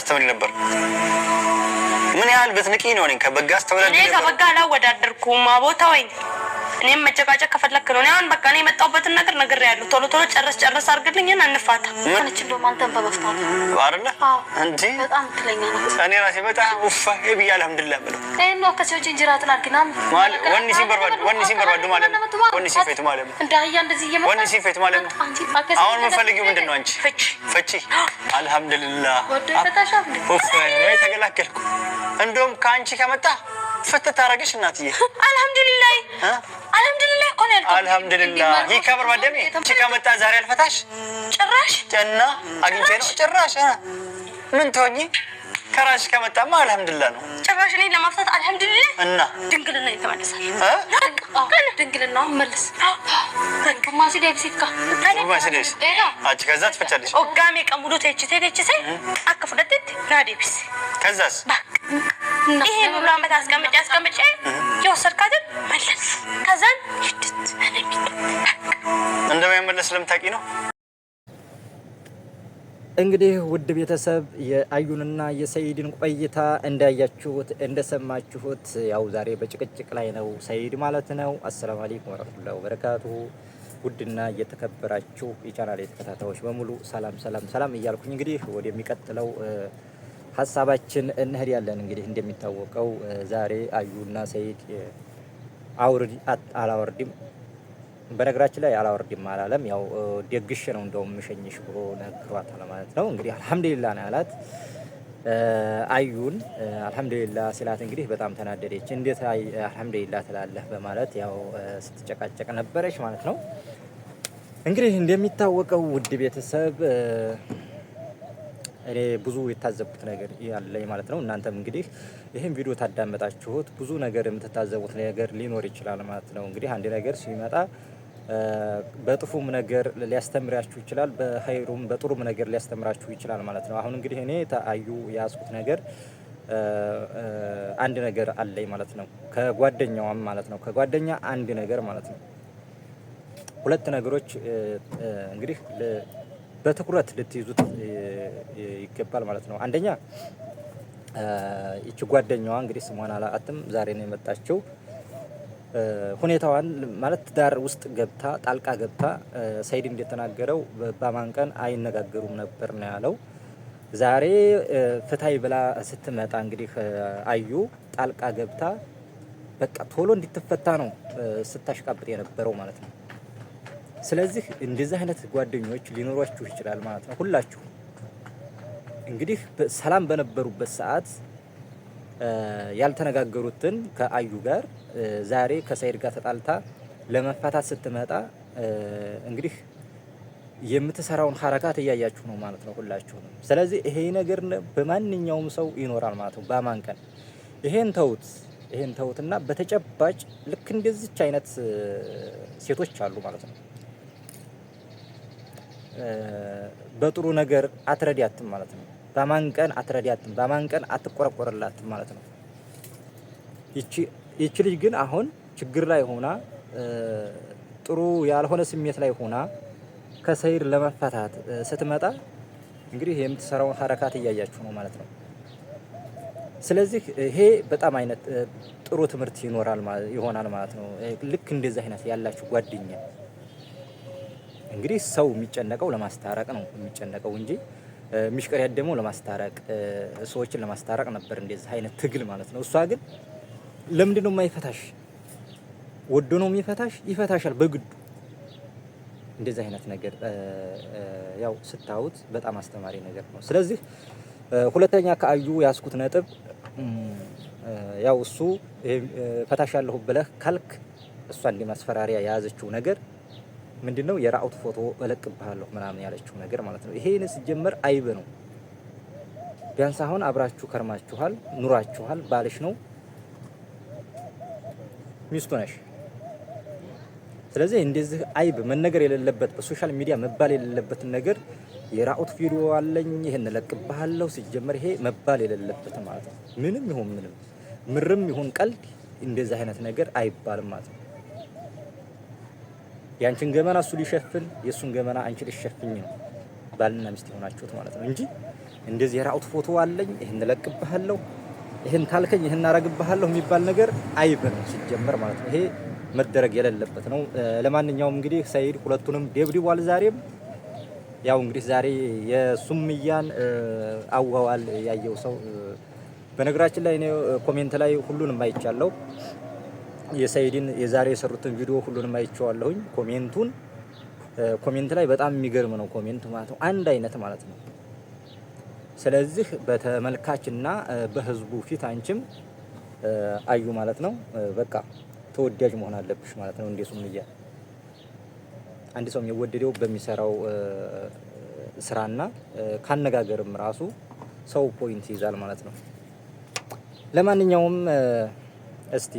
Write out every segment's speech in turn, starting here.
ታስተምሪ ነበር ምን ያህል በትንቂ ነው ነኝ ከበጋ አስተውላለሁ እኔ ከበጋ አላወዳደርኩም አቦታው እኔም መጨቃጨቅ ከፈለክ ነው አሁን በቃ እኔ መጣውበትን ነገር ያለው ቶሎ ጨርስ አርግልኝና እንፋታ አንቺ እንደው ማንተን በመፍታት አይደለ እንጂ በጣም ትለኛ ነው እኔ ራሴ በጣም ኡፍ ይብያ አልሐምዱሊላህ ብለው ነው ከሰዎች እንጀራትን አርግና ማለት ወንኒ ሲበርባዱ ማለት ወንኒ ሲፈት ማለት እንዳያ እንደዚህ እየመጣ ወንኒ ሲፈት ማለት አሁን ምን ፈልጊው ምንድነው አንቺ ፈቺ አልሐምዱሊላህ ወደ ፈታሻ ኡፍ ተገላገልኩ እንደውም ካንቺ ከመጣ ፈተታ አረጋሽ እናትዬ አልሐምዱሊላህ ኦነል አልሐምዱሊላህ ይከበር ወደሜ ከመጣ ዛሬ አልፈታሽ ጭራሽ ጀና አግኝቼ ነው ጭራሽ ምን ትሆኚ ከራሽ ከመጣማ አልሐምዱሊላህ ነው ጭራሽ እኔ ለማፍታት አልሐምዱሊላህ እና ድንግልና ይተመለሳል ድንግልና መልስ ማሲ ደብሲካ ማሲ ደብስ አጭ ከዛ ትፈቻለሽ ኦጋሜ ቀሙዶ ተችቴ አከፍደት ናዲብስ ከዛስ ይሄ ብሎ አመት አስቀምጬ የወሰድካትን መለስ ከዛን ይድት እንደማይመለስ ለምታቂ ነው እንግዲህ ውድ ቤተሰብ የአዩንና የሰይድን ቆይታ እንዳያችሁት እንደሰማችሁት ያው ዛሬ በጭቅጭቅ ላይ ነው ሰይድ ማለት ነው። አሰላሙ አለይኩም ወራህመቱላሂ ወበረካቱሁ። ውድና እየተከበራችሁ የቻናሌ ተከታታዮች በሙሉ ሰላም እያልኩኝ እንግዲህ ወደሚቀጥለው ሐሳባችን እንሄዳለን። እንግዲህ እንደሚታወቀው ዛሬ አዩና ሰይድ አላወርድም በነገራችን ላይ አላወርድም አላለም። ያው ደግሽ ነው እንደውም ምሸኝሽ ብሎ ነግሯታል ማለት ነው። እንግዲህ አልሐምዱሊላህ ነው ያላት አዩን አልሐምዱሊላህ ሲላት እንግዲህ በጣም ተናደደች። እንዴት አልሐምዱሊላህ ትላለህ በማለት ያው ስትጨቃጨቅ ነበረች ማለት ነው። እንግዲህ እንደሚታወቀው ውድ ቤተሰብ እኔ ብዙ የታዘብኩት ነገር ያለኝ ማለት ነው። እናንተም እንግዲህ ይሄን ቪዲዮ ታዳመጣችሁት ብዙ ነገር የምትታዘቡት ነገር ሊኖር ይችላል ማለት ነው። እንግዲህ አንድ ነገር ሲመጣ በጥፉም ነገር ሊያስተምራችሁ ይችላል፣ በኸይሩም በጥሩም ነገር ሊያስተምራችሁ ይችላል ማለት ነው። አሁን እንግዲህ እኔ ታዩ ያስኩት ነገር አንድ ነገር አለኝ ማለት ነው። ከጓደኛዋም ማለት ነው ከጓደኛ አንድ ነገር ማለት ነው። ሁለት ነገሮች እንግዲህ በትኩረት ልትይዙት ይገባል ማለት ነው። አንደኛ እቺ ጓደኛዋ እንግዲህ ስሟን አላውቃትም ዛሬ ነው የመጣችው። ሁኔታዋን ማለት ዳር ውስጥ ገብታ ጣልቃ ገብታ ሰይድ እንደተናገረው በማንቀን አይነጋገሩም ነበር ነው ያለው። ዛሬ ፍታይ ብላ ስትመጣ እንግዲህ አዩ ጣልቃ ገብታ በቃ ቶሎ እንድትፈታ ነው ስታሽቃብጥ የነበረው ማለት ነው። ስለዚህ እንደዚህ አይነት ጓደኞች ሊኖሯችሁ ይችላል ማለት ነው። ሁላችሁ እንግዲህ ሰላም በነበሩበት ሰዓት ያልተነጋገሩትን ከአዩ ጋር ዛሬ ከሰይድ ጋር ተጣልታ ለመፋታት ስትመጣ እንግዲህ የምትሰራውን ሐረካት እያያችሁ ነው ማለት ነው ሁላችሁ ነው። ስለዚህ ይሄ ነገር በማንኛውም ሰው ይኖራል ማለት ነው። በማንቀን ይሄን ተውትና በተጨባጭ ልክ እንደዚች አይነት ሴቶች አሉ ማለት ነው። በጥሩ ነገር አትረዳትም ማለት ነው። በማንቀን አትረዳትም፣ በማንቀን አትቆረቆርላትም ማለት ነው። ይቺ ልጅ ግን አሁን ችግር ላይ ሆና ጥሩ ያልሆነ ስሜት ላይ ሆና ከሰይድ ለመፈታት ስትመጣ እንግዲህ የምትሰራውን ሐረካት እያያችሁ ነው ማለት ነው። ስለዚህ ይሄ በጣም አይነት ጥሩ ትምህርት ይሆናል ማለት ነው። ልክ እንደዚህ አይነት ያላችሁ ጓደኛ እንግዲህ ሰው የሚጨነቀው ለማስታረቅ ነው የሚጨነቀው እንጂ የሚሽቀዳደመው ለማስታረቅ ሰዎችን ለማስታረቅ ነበር እንደዚህ አይነት ትግል ማለት ነው። እሷ ግን ለምንድን ነው የማይፈታሽ? ወዶ ነው የሚፈታሽ፣ ይፈታሻል በግዱ። እንደዚህ አይነት ነገር ያው ስታዩት በጣም አስተማሪ ነገር ነው። ስለዚህ ሁለተኛ ከአዩ ያስኩት ነጥብ ያው እሱ ፈታሻለሁ ብለህ ካልክ እሷ እንደማስፈራሪያ የያዘችው ነገር ምንድነው? የራውት ፎቶ እለቅብሃለሁ ምናምን ያለችው ነገር ማለት ነው። ይሄን ሲጀመር አይብ ነው። ቢያንስ አሁን አብራችሁ ከርማችኋል፣ ኑራችኋል፣ ባልሽ ነው፣ ሚስቱ ነሽ። ስለዚህ እንደዚህ አይብ መነገር የሌለበት በሶሻል ሚዲያ መባል የሌለበትን ነገር የራውት ቪዲዮ አለኝ ይሄን እለቅብሃለሁ ሲጀመር ይሄ መባል የሌለበት ማለት ነው። ምንም ይሁን ምርም ይሁን ቀልድ እንደዚህ አይነት ነገር አይባልም ማለት ነው። ያንቺን ገመና እሱ ሊሸፍን የሱን ገመና አንቺ ልትሸፍኝ ነው ባልና ሚስት ሆናችሁት ማለት ነው እንጂ እንደዚህ የራውት ፎቶ አለኝ ይሄን ለቅብሃለሁ ይሄን ታልከኝ ይሄን አረግብሃለሁ የሚባል ነገር አይበንም ሲጀመር ማለት ነው። ይሄ መደረግ የሌለበት ነው። ለማንኛውም እንግዲህ ሰይድ ሁለቱንም ደብድቧል። ዛሬም ያው እንግዲህ ዛሬ የሱምያን አዋዋል ያየው ሰው በነገራችን ላይ እኔ ኮሜንት ላይ ሁሉንም አይቻለሁ። የሰይድን የዛሬ የሰሩትን ቪዲዮ ሁሉንም አይቼዋለሁኝ። ኮሜንት ላይ በጣም የሚገርም ነው ኮሜንቱ ማለት ነው። አንድ አይነት ማለት ነው። ስለዚህ በተመልካችና በህዝቡ ፊት አንቺም አዩ ማለት ነው በቃ ተወዳጅ መሆን አለብሽ ማለት ነው። እንደ ሱምያ አንድ ሰው የሚወደደው በሚሰራው ስራና ካነጋገርም ራሱ ሰው ፖይንት ይዛል ማለት ነው። ለማንኛውም እስቲ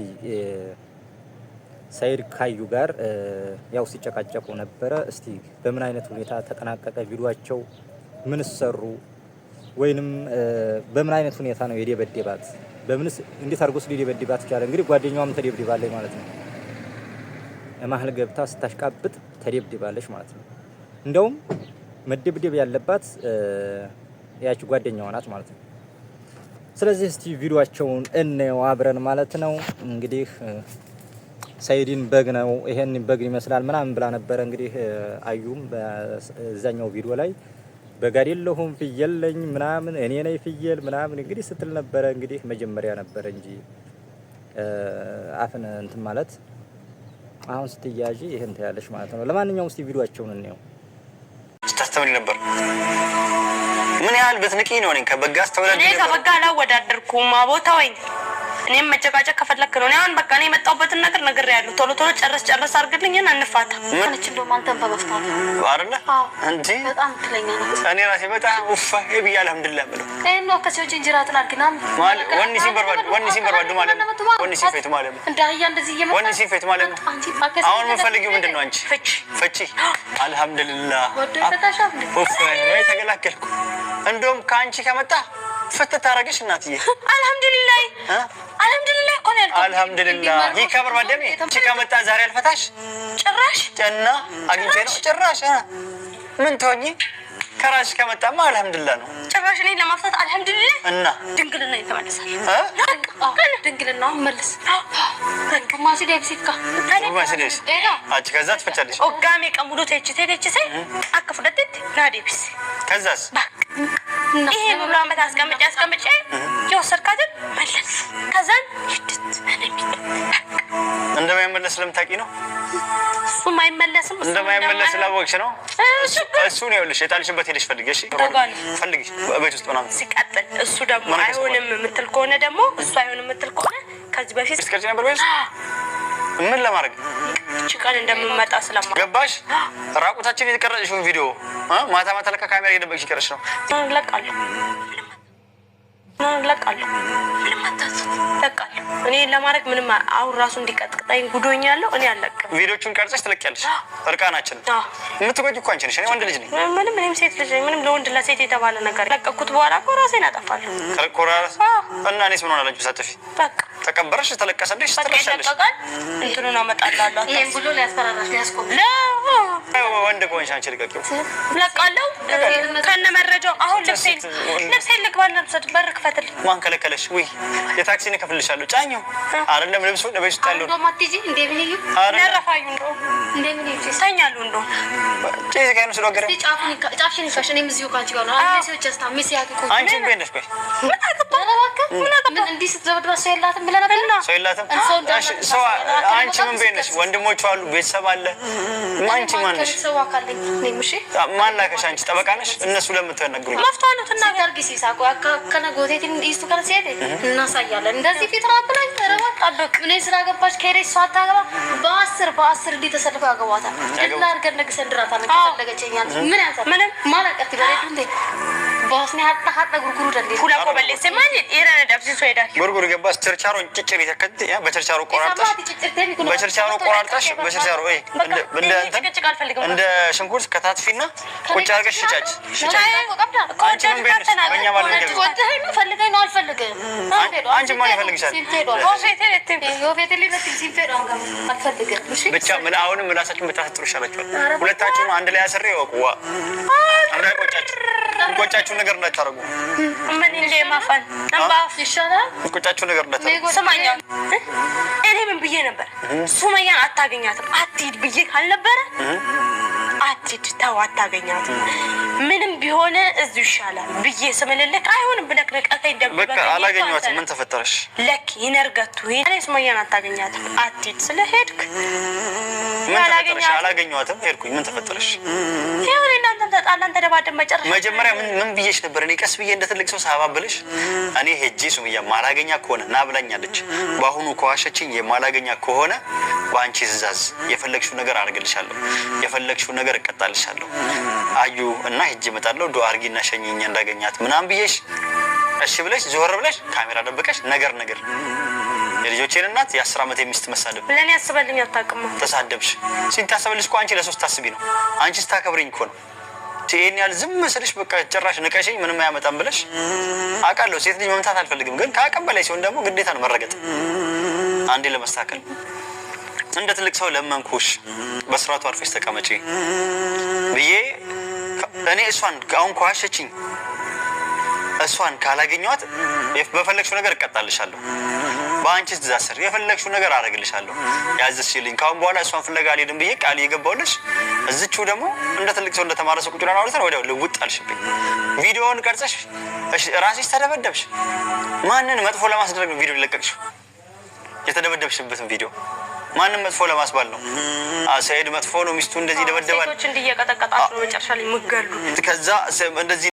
ሰይድ ካዩ ጋር ያው ሲጨቃጨቁ ነበረ። እስቲ በምን አይነት ሁኔታ ተጠናቀቀ ቪዲዮአቸው? ምን ሰሩ? ወይንም በምን አይነት ሁኔታ ነው የደበደባት? በምንስ እንዴት አድርጎስ ሊደበድባት ይችላል? እንግዲህ ጓደኛዋም ተደብድባለች ማለት ነው። መሀል ገብታ ስታሽቃብጥ ተደብድባለች ማለት ነው። እንደውም መደብደብ ያለባት ያቺ ጓደኛዋ ናት ማለት ነው። ስለዚህ እስቲ ቪዲዮአቸውን እንየው አብረን ማለት ነው። እንግዲህ ሰይድን በግ ነው ይሄን በግ ይመስላል ምናምን ብላ ነበር። እንግዲህ አዩም በዛኛው ቪዲዮ ላይ በግ አይደለሁም ፍየል ነኝ ምናምን እኔ ነኝ ፍየል ምናምን እንግዲህ ስትል ነበረ። እንግዲህ መጀመሪያ ነበር እንጂ አፍን እንትን ማለት አሁን ስትያጂ ይሄን ታያለሽ ማለት ነው። ለማንኛውም እስቲ ቪዲዮአቸውን እንየው። ስታስተምሪ ነበር ምን ያህል ብትንቂ ነው? እኔ ከበጋ አስተውላለሁ። እኔ ከበጋ አላወዳደርኩም አቦታውኝ። እኔም መጨቃጨቅ ከፈለክ ነው። እኔ አሁን በቃ እኔ የመጣሁበትን ነገር ነግሬያለሁ። ቶሎ ጨረስ አድርግልኝና እንፋታ። ማንቺ እንደውም አንተን በመፍታት አይደለ እንዴ? በጣም ትለኛ ነው። እኔ ራሴ በጣም ኡፋ ይብያ አልሐምዱሊላህ ብለው ነው ከሰዎች እንጅራትን አድርግናም ማለት ወንኒ ሲንበርባድ ማለት ወንኒ ሲፈት ማለት እንዳያ እንደዚህ እየመጣ ወንኒ ሲፈት ማለት አሁን ምን ፈልጊው ምንድነው አንቺ? ፍቺ አልሐምዱሊላህ ወደተታሻ ኡፋ ተገላገልኩ። እንደውም ካንቺ ከመጣ ፍትት ታረጋሽ እናትዬ። አልሐምዱሊላህ ቆነ አልሐምዱሊላህ ይከበር ባደሜ ከመጣ ዛሬ አልፈታሽ ጭራሽ ጀና አግኝቼ ነው ጭራሽ ምን ተወኝ ከራሽ ከመጣማ አልሐምዱሊላህ ነው። ጭራሽ እኔ ለማፍታት አልሐምዱሊላህ እና ድንግልና ይተመለሳል። ድንግልና መልስ ከማሲ ዴብሲካ አጭ ከዛ ትፈቻለሽ ኦጋሜ ቀሙዶ ተይቼ አከፉ ደት ናዲብስ ከዛስ ይሄ ሁሉ አመት አስቀምጬ የወሰድካትን መለስ ከዛን ይድት እንደማይመለስ ለምታቂ ነው። እሱም አይመለስም። እንደማይመለስ ላወቅሽ ነው። እሱ ነው ይኸውልሽ የጣልሽበት ሄደሽ ፈልገሽ ቤት ውስጥ ምናምን ሲቀጥል እሱ ደግሞ አይሆንም የምትል ከሆነ ደግሞ እሱ አይሆንም የምትል ከሆነ ከዚህ በፊት እስከ ነበር ወይስ ምን ለማድረግ ጭቃን እንደምመጣ ስለማ ገባሽ? ራቁታችን የተቀረጽሽውን ቪዲዮ ማታ ለካ ካሜራ እየደበቅሽ ይቀርሽ ነው። ለቃለሁ እኔ ለማድረግ ምንም አሁን ራሱ እንዲቀጥቅጣኝ ጉዶኛለሁ። እኔ አለቅም። ቪዲዮቹን ቀርጸሽ ትለቂያለሽ። እርቃናችን የምትጎጂ እኮ አንቺ ነሽ። እኔ ወንድ ልጅ ነኝ። ምንም ሴት ልጅ ነኝ። ምንም ለወንድ ለሴት የተባለ ነገር ለቀኩት በኋላ እኮ ራሴን አጠፋለሁ። ከኮራራስ እና እኔስ ምን ሆናለች? ሳጥፊ በቃ ተቀበረሽ ተለቀሰልሽ ትረሻለሽ። እንትኑን አመጣላለሁ። ይሄን ብሎ ሊያስፈራራሽ ሊያስቆም ወንድ ቆንሽ አንቺ ልቀቂው። ለቃለሁ ከነ መረጃው አሁን ልብሴን ልግባል ለብሰት በር ክፈትልኝ። ማን ከለከለሽ? ወይ የታክሲ ነው ከፍልሻለሁ። ጫኛው አይደለም ልብሱ ለበሽ ታለው እንደው ማትጂ እንደምን ይዩ ነረፋዩ እንደምን ይዩ ሳኛሉ እንደው ጨይ ጋር ነው ስለወገረ ጫፍሽን ካሽኔ ምዚው ካንቺ ጋር ነው አሜሲው ጀስታ ሚሲያቂ ኮ አንቺ በእንደሽ ቆይ ምን እንዲህ ስትዘብድባ ሰው የላትም ብለህ ነበርና ሰው የላትም። ሰው አንቺ ምን በእንደሽ ወንድሞቹ አሉ፣ ቤተሰብ አለ። አንቺ ማን ነሽ? ሰው አካለኝ ነኝ። እሺ ማን ላከሽ? አንቺ ጠበቃ ነሽ? እነሱ ለምትነግሩኝ መፍታኑ ተናገር ጊዜ ሳቆ ከነ ጎቴቲን እንዲስቱ ከርሲያቴ እናሳያለን። እንደዚህ ፊት ራብላኝ ተረባ ጠብቅ። ምን ስላገባች ከሄደች ሰው አታገባ በ10 እንዲህ ተሰልፈ ያገባታል። እና አርገን ነገሰንድራታ ነው ተፈለገችኛል። ምን ያንተ ምንም ማለቀት ይበረዱ እንዴ ባስኒ ሀጣ ጉርጉሩ ደንዴ ሁላ ቆበለስ ማን ኢራን ዳብሲ ሶይዳ ጉርጉሩ ገባስ ቸርቻሮን ጭጭር ይተከት ያ በቸርቻሮ ቆራርጣሽ በቸርቻሮ እንደ ሽንኩርት ከታትፊና ቁጭ አርገሽ ሽጫጭ አንቺ ምን በእንደሽ በእኛ ማለት ነው ፈልገኝ ነው አልፈልግም። አንቺ ማን ይፈልግሻል? ብቻ ምን አሁንም ምላሳችሁን ብታስጥሩ ይሻላችኋል። ሁለታችሁም አንድ ላይ አስሬ ወቁዋ እንዳይቆጫችሁ ቆጫችሁ ነገር እንዳታረጉ ምን እንደ ማፈን ነባፍ ይሻላል። ቆጫችሁ ነገር እንዳታረጉ ስማኛ እኔ ምን ብዬ ነበር ሱመያን አታገኛትም አትሂድ ብዬ ካልነበረ አትሂድ ተው አታገኛትም ምንም ቢሆን እዚሁ ይሻላል ብዬ ስምልልክ አይሆንም ብለክ ለቀቀኝ ደብቀኝ በቃ አላገኘኋትም ምን ተፈጠረሽ ለክ ይነርገቱ እኔ ሱመያን አታገኛትም አትሂድ ስለሄድክ አላገኘኋትም ሄድኩኝ ምን ተፈጠረሽ ይሁን እናንተ ተጣላን ተደባደብ መጨረሻ መጀመሪያ ምን ብዬሽ ነበር እኔ ቀስ ብዬ እንደትልቅ ሰው ሳባብልሽ እኔ ሄጄ ሱመያ ማላገኛ ከሆነ ና ብላኛለች ባሁኑ ከዋሸችኝ የማላገኛ ከሆነ ባንቺ ትእዛዝ የፈለግሽው ነገር አድርግልሻለሁ የፈለግሽው ነገር እቀጣልሻለሁ አዩ እና ሄጄ እመጣለሁ ዱአ አድርጊና ሸኝኝ እንዳገኛት ምናምን ብዬሽ እሺ ብለሽ ዞር ብለሽ ካሜራ ደብቀሽ ነገር የልጆቼን እናት የ10 ዓመት የሚስት መሳደብ ለኔ ያስበልኝ አታውቅም ተሳደብሽ ሲታሰብልሽ እኮ አንቺ ለሶስት ታስቢ ነው አንቺ ስታከብሪኝ እኮ ነው ቴን ያል ዝም መስልሽ በቃ ጭራሽ ንቀሽኝ ምንም አያመጣም ብለሽ አውቃለሁ ሴት ልጅ መምታት አልፈልግም ግን ካቀም በላይ ሲሆን ደግሞ ግዴታ ነው መረገጥ አንዴ ለማስተካከል እንደ ትልቅ ሰው ለመንኩሽ በስራቱ አርፈሽ ተቀመጪ ብዬ እኔ እሷን አሁን ከዋሸችኝ እሷን ካላገኘኋት በፈለግሽው ነገር እቀጣልሻለሁ በአንቺ ትእዛዝ ስር የፈለግሽው ነገር አደርግልሻለሁ ያዘዝሽልኝ ካሁን በኋላ እሷን ፍለጋ አልሄድም ብዬ ቃል የገባሁልሽ እዚቹ ደግሞ እንደ ትልቅ ሰው እንደተማረሰ ቁጭ ብለን አውርተን ወዲያው ልውጥ አልሽብኝ ቪዲዮውን ቀርጸሽ ራስሽ ተደበደብሽ ማንን መጥፎ ለማስደረግ ነው ቪዲዮ ለቀቅሽው የተደበደብሽበትን ቪዲዮ ማንን መጥፎ ለማስባል ነው ሰይድ መጥፎ ነው ሚስቱ እንደዚህ ደበደባል ሴቶች እንዲየቀጠቀጣቸው መጨረሻ ላይ መገሉ ከዛ እንደዚህ